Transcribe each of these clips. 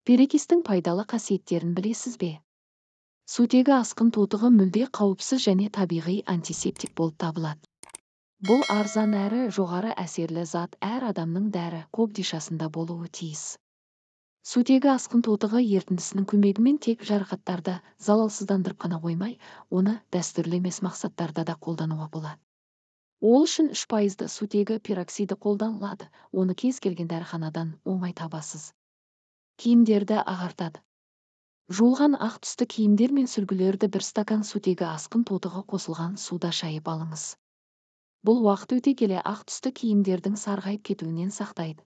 Перекистің пайдалы қасиеттерін білесіз бе? Сутегі асқын тотығы мүлде қауіпсіз және табиғи антисептик болып табылады. Бұл арзан әрі жоғары әсерлі зат әр адамның дәрі қобдишасында болуы тиіс. Сутегі асқын тотығы ерітіндісінің көмегімен тек жарақаттарды залалсыздандырып қана қоймай, оны дәстүрлі емес мақсаттарда да қолдануға болады. Ол үшін 3% сутегі пероксиді қолданылады, оны кез келген дәріханадан оңай табасыз. Киімдерді ағартады. Жуылған ақ түсті киімдер мен сүлгілерді 1 стакан сутегі асқын тотығы қосылған суда шайып алыңыз. Бұл уақыт өте келе ақ түсті киімдердің сарғайып кетуінен сақтайды.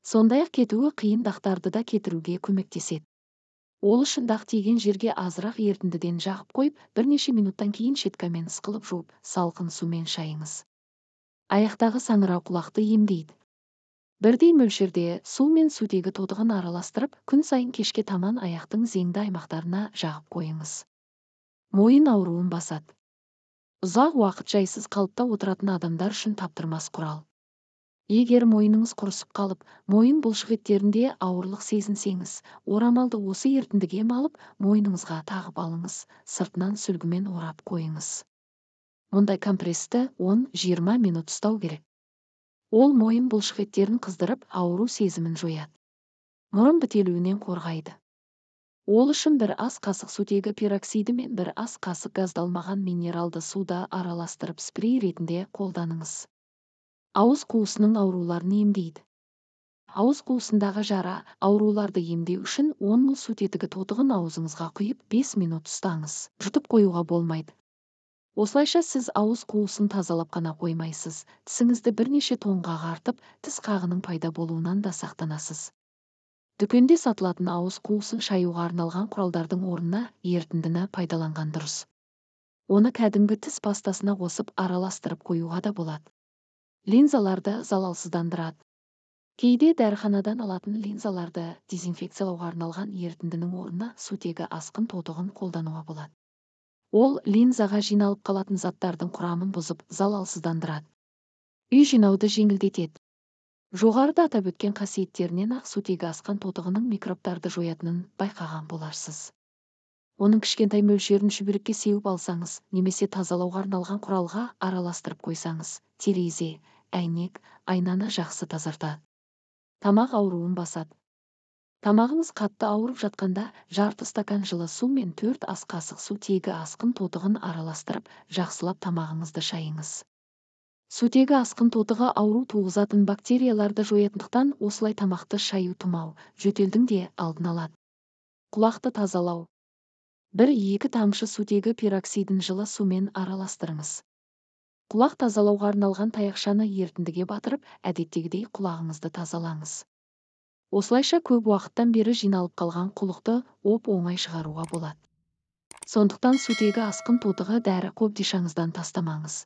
Сондай-ақ кетуі қиын дақтарды да кетіруге көмектеседі. Ол үшін дақ тиген жерге азырақ ерітіндіден жағып қойып, бірнеше минуттан кейін щеткамен ысқылып жуып, салқын сумен шайыңыз. Аяқтағы саңырауқұлақты емдейді. Бірдей мөлшерде су мен сутегі тотығын араластырып, күн сайын кешке таман аяқтың зеңді аймақтарына жағып қойыңыз. Мойын ауруын басады. Ұзақ уақыт жайсыз қалыпта отыратын адамдар үшін таптырмас құрал. Егер мойныңыз құрысып қалып, мойын бұлшық еттерінде ауырлық сезінсеңіз, орамалды осы ерітіндіге малып, мойныңызға тағып алыңыз, сыртынан сүлгімен орап қойыңыз. Мұндай компрессті 10-20 минут ұстау керек. Ол мойын бұлшық еттерін қыздырып, ауру сезімін жояды. Мұрын бітелуінен қорғайды. Ол үшін 1 ас қасық сутегі пероксиді мен 1 ас қасық газдалмаған минералды суда араластырып спрей ретінде қолданыңыз. Ауыз қуысының ауруларын емдейді. Ауыз қуысындағы жара, ауруларды емдеу үшін 10 мл сутегі тотығын аузыңызға құйып 5 минут ұстаңыз. Жұтып қоюға болмайды. Осылайша сіз ауыз қуысын тазалап қана қоймайсыз, тісіңізді бірнеше тонға ағартып, тіс қағының пайда болуынан да сақтанасыз. Дүкенде сатылатын ауыз қуысын шаюға арналған құралдардың орнына ерітіндіні пайдаланған дұрыс. Оны кәдімгі тіс пастасына қосып араластырып қоюға да болады. Линзаларды залалсыздандырады. Кейде дәріханадан алатын линзаларды дезинфекциялауға арналған ерітіндінің орнына сутегі асқын тотығын қолдануға болады. Ол линзаға жиналып қалатын заттардың құрамын бұзып, залалсыздандырады. Үй жинауды жеңілдетеді. Жоғарыда атап өткен қасиеттерінен ақ сутегі асқын тотығының микробтарды жоятынын байқаған боларсыз. Оның кішкентай мөлшерін шүберекке сеуіп алсаңыз, немесе тазалауға арналған құралға араластырып қойсаңыз, терезе, әйнек, айнаны жақсы тазартады. Тамақ ауруын басады. Тамағыңыз қатты ауырып жатқанда, жарты стакан жылы су мен 4 ас қасық сутегі асқын тотығын араластырып, жақсылап тамағыңызды шайыңыз. Сутегі асқын тотығы ауру туғызатын бактерияларды жоятындықтан осылай тамақты шаю тұмау, жөтелдің де алдын алады. Құлақты тазалау. 1-2 тамшы сутегі пероксидін жылы сумен араластырыңыз. Құлақ тазалауға арналған таяқшаны ерітіндіге батырып, әдеттегідей құлағыңызды тазалаңыз. Осылайша көп уақыттан бері жиналып қалған құлықты оп-оңай шығаруға болады. Сондықтан сутегі асқын тотығы дәрі қобдишаңыздан тастамаңыз.